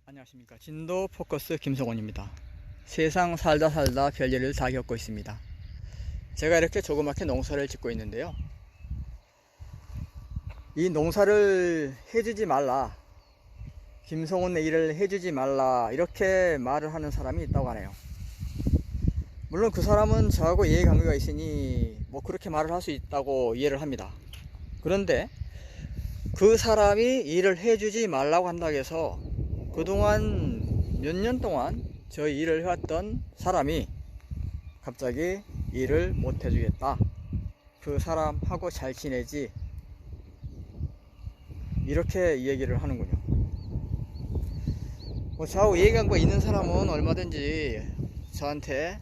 안녕하십니까. 진도 포커스 김성원입니다. 세상 살다 별일을 다 겪고 있습니다. 제가 이렇게 조그맣게 농사를 짓고 있는데요, 이 농사를 해주지 말라, 김성원의 일을 해주지 말라, 이렇게 말을 하는 사람이 있다고 하네요. 물론 그 사람은 저하고 이해관계가 있으니 뭐 그렇게 말을 할 수 있다고 이해를 합니다. 그런데 그 사람이 일을 해주지 말라고 한다고 해서 그동안 몇 년 동안 저희 일을 해왔던 사람이 갑자기 일을 못 해주겠다, 그 사람하고 잘 지내지, 이렇게 얘기를 하는군요. 뭐 저하고 이해관계가 있는 사람은 얼마든지 저한테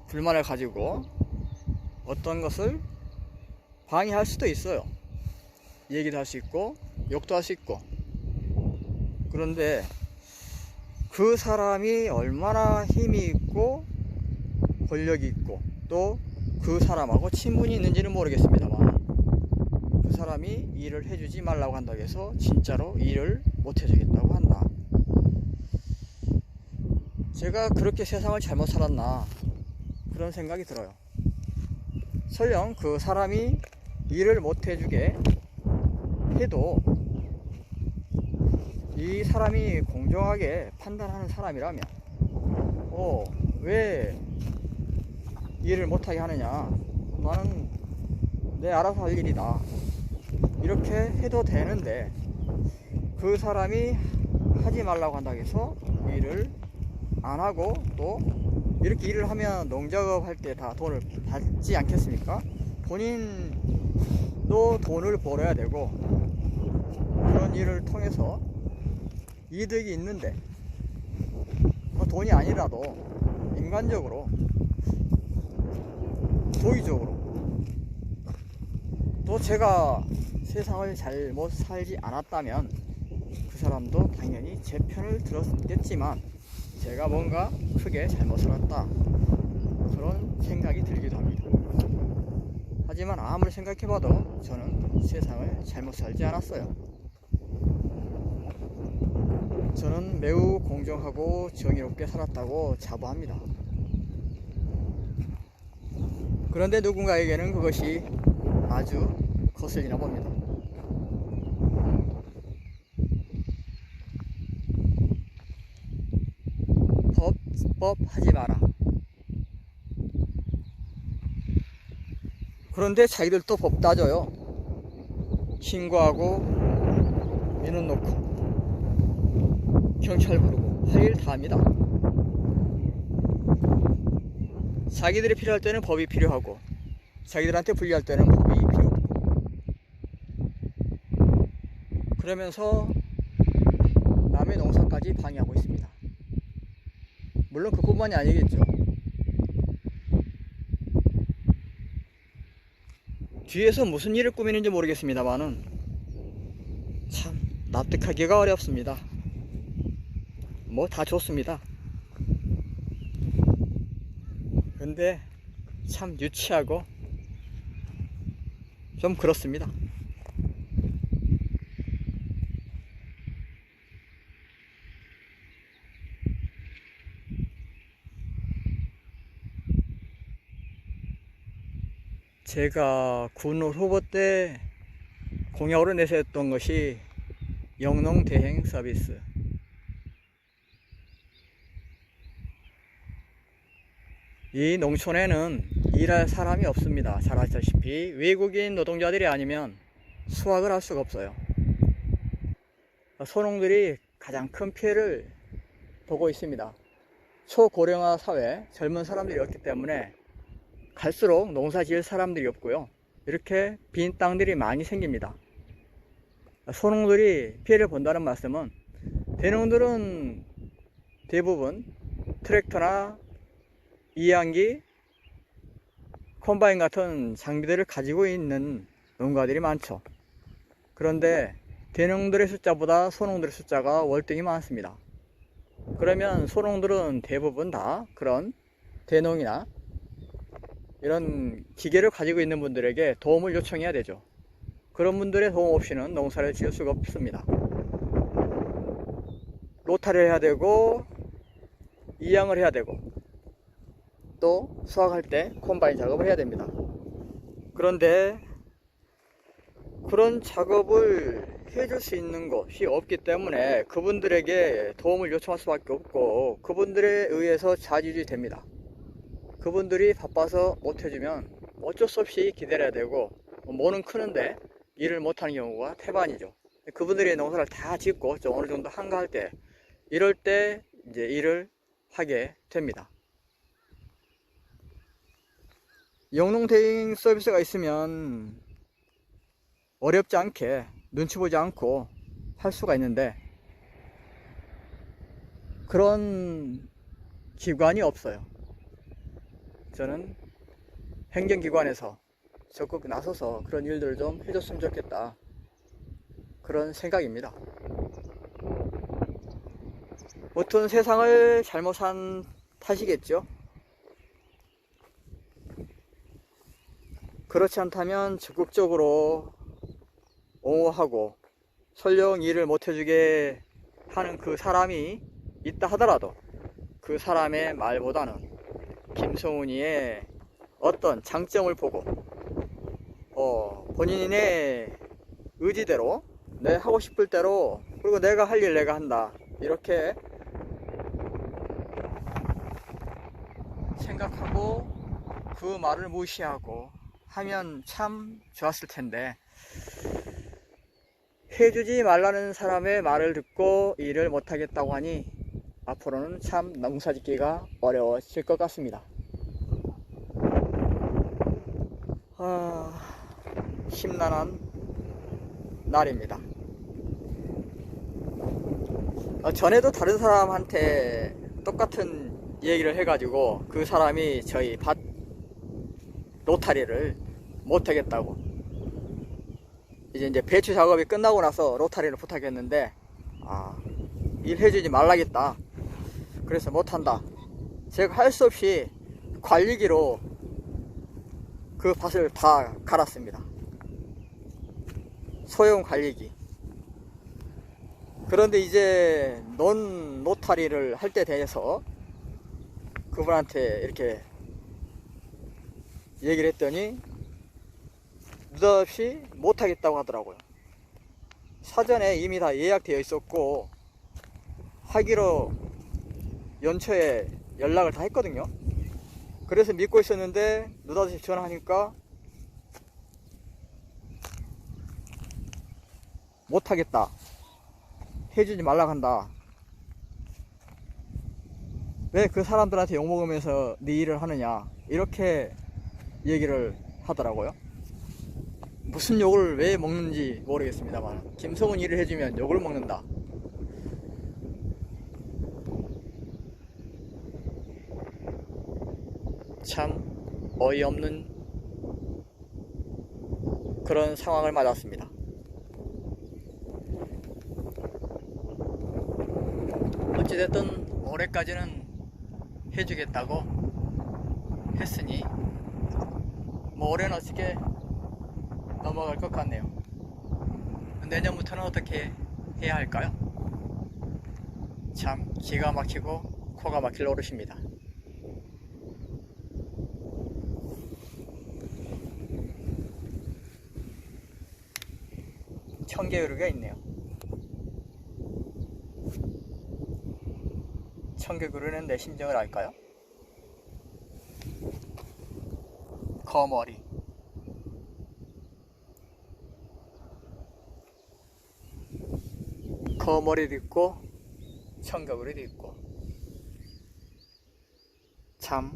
불만을 가지고 어떤 것을 방해할 수도 있어요. 얘기도 할 수 있고 욕도 할 수 있고. 그런데 그 사람이 얼마나 힘이 있고 권력이 있고 또 그 사람하고 친분이 있는지는 모르겠습니다만, 그 사람이 일을 해주지 말라고 한다고 해서 진짜로 일을 못 해주겠다고 한다. 제가 그렇게 세상을 잘못 살았나, 그런 생각이 들어요. 설령 그 사람이 일을 못 해주게 해도 이 사람이 공정하게 판단하는 사람이라면 왜 일을 못하게 하느냐, 나는 내 알아서 할 일이다, 이렇게 해도 되는데, 그 사람이 하지 말라고 한다고 해서 일을 안 하고, 또 이렇게 일을 하면 농작업 할 때 다 돈을 받지 않겠습니까? 본인도 돈을 벌어야 되고, 그런 일을 통해서 이득이 있는데, 돈이 아니라도 인간적으로, 도의적으로, 또 제가 세상을 잘못 살지 않았다면 그 사람도 당연히 제 편을 들었겠지만 제가 뭔가 크게 잘못 살았다, 그런 생각이 들기도 합니다. 하지만 아무리 생각해봐도 저는 세상을 잘못 살지 않았어요. 저는 매우 공정하고 정의롭게 살았다고 자부합니다. 그런데 누군가에게는 그것이 아주 거슬리나 봅니다. 법 하지 마라. 그런데 자기들도 법 따져요. 신고하고 민원 놓고 경찰 부르고 할 일 다 합니다. 자기들이 필요할 때는 법이 필요하고 자기들한테 불리할 때는 법이 필요 없고, 그러면서 남의 농사까지 방해하고 있습니다. 물론 그뿐만이 아니겠죠. 뒤에서 무슨 일을 꾸미는지 모르겠습니다만은 참 납득하기가 어렵습니다. 뭐 다 좋습니다. 근데 참 유치하고 좀 그렇습니다. 제가 군 후보 때 공약으로 내세웠던 것이 영농 대행 서비스. 이 농촌에는 일할 사람이 없습니다. 잘 아시다시피 외국인 노동자들이 아니면 수확을 할 수가 없어요. 소농들이 가장 큰 피해를 보고 있습니다. 초고령화 사회, 젊은 사람들이 없기 때문에 갈수록 농사 지을 사람들이 없고요, 이렇게 빈 땅들이 많이 생깁니다. 소농들이 피해를 본다는 말씀은, 대농들은 대부분 트랙터나 이양기, 컴바인 같은 장비들을 가지고 있는 농가들이 많죠. 그런데 대농들의 숫자보다 소농들의 숫자가 월등히 많습니다. 그러면 소농들은 대부분 다 그런 대농이나 이런 기계를 가지고 있는 분들에게 도움을 요청해야 되죠. 그런 분들의 도움 없이는 농사를 지을 수가 없습니다. 로타리를 해야 되고 이양을 해야 되고 또 수확할 때 콤바인 작업을 해야 됩니다. 그런데 그런 작업을 해줄 수 있는 곳이 없기 때문에 그분들에게 도움을 요청할 수밖에 없고 그분들에 의해서 좌지우지 됩니다. 그분들이 바빠서 못 해주면 어쩔 수 없이 기다려야 되고 모는 크는데 일을 못하는 경우가 태반이죠. 그분들이 농사를 다 짓고 좀 어느 정도 한가할 때 이럴 때 이제 일을 하게 됩니다. 영농 대행 서비스가 있으면 어렵지 않게 눈치 보지 않고 할 수가 있는데 그런 기관이 없어요. 저는 행정기관에서 적극 나서서 그런 일들을 좀 해줬으면 좋겠다, 그런 생각입니다. 보통 세상을 잘못 산 탓이겠죠. 그렇지 않다면 적극적으로 옹호하고 설령 일을 못해주게 하는 그 사람이 있다 하더라도 그 사람의 말보다는 김성훈이의 어떤 장점을 보고 본인의 의지대로 내 하고 싶을 대로 그리고 내가 할 일 내가 한다 이렇게 생각하고 그 말을 무시하고 하면 참 좋았을 텐데 해주지 말라는 사람의 말을 듣고 일을 못하겠다고 하니 앞으로는 참 농사짓기가 어려워질 것 같습니다. 심란한 날입니다. 전에도 다른 사람한테 똑같은 얘기를 해가지고 그 사람이 저희 밭 로타리를 못하겠다고 이제 배추 작업이 끝나고 나서 로타리를 부탁했는데 일해주지 말라겠다, 그래서 못한다. 제가 할 수 없이 관리기로 그 밭을 다 갈았습니다. 소형 관리기. 그런데 이제 논 로타리를 할 때 대해서 그분한테 이렇게 얘기를 했더니 느닷없이 못하겠다고 하더라고요. 사전에 이미 다 예약되어 있었고 하기로 연초에 연락을 다 했거든요. 그래서 믿고 있었는데 느닷없이 전화하니까 못하겠다, 해주지 말라고 한다. 왜 그 사람들한테 욕먹으면서 네 일을 하느냐 이렇게 얘기를 하더라고요. 무슨 욕을 왜 먹는지 모르겠습니다만 김성훈 일을 해주면 욕을 먹는다. 참 어이없는 그런 상황을 맞았습니다. 어찌됐든 올해까지는 해주겠다고 했으니 뭐 올해는 어떻게 넘어갈 것 같네요. 내년부터는 어떻게 해야 할까요? 참 기가 막히고 코가 막힐 노릇입니다. 청개구리가 있네요. 청개구리는 내 심정을 알까요? 거머리. 거머리도 있고 청개구리도 있고 참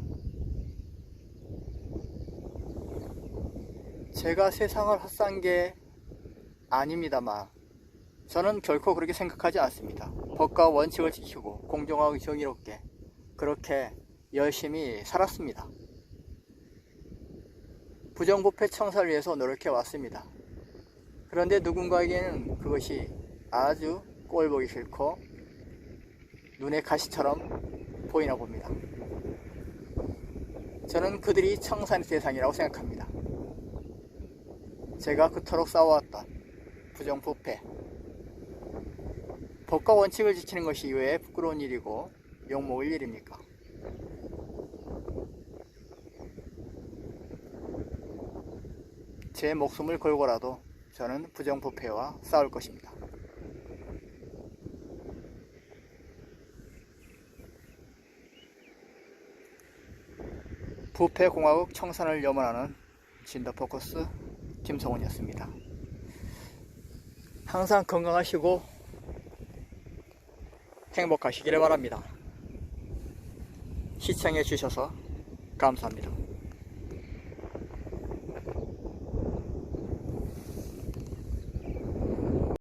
제가 세상을 헛산 게 아닙니다만 저는 결코 그렇게 생각하지 않습니다. 법과 원칙을 지키고 공정하고 정의롭게 그렇게 열심히 살았습니다. 부정부패 청사를 위해서 노력해 왔습니다. 그런데 누군가에게는 그것이 아주 꼴보기 싫고 눈에 가시처럼 보이나 봅니다. 저는 그들이 청산의 대상이라고 생각합니다. 제가 그토록 싸워왔던 부정부패, 법과 원칙을 지키는 것이 왜 부끄러운 일이고 욕먹을 일입니까? 제 목숨을 걸고라도 저는 부정부패와 싸울 것입니다. 부패공화국 청산을 염원하는 진더포커스 김성훈이었습니다. 항상 건강하시고 행복하시기를 바랍니다. 시청해 주셔서 감사합니다.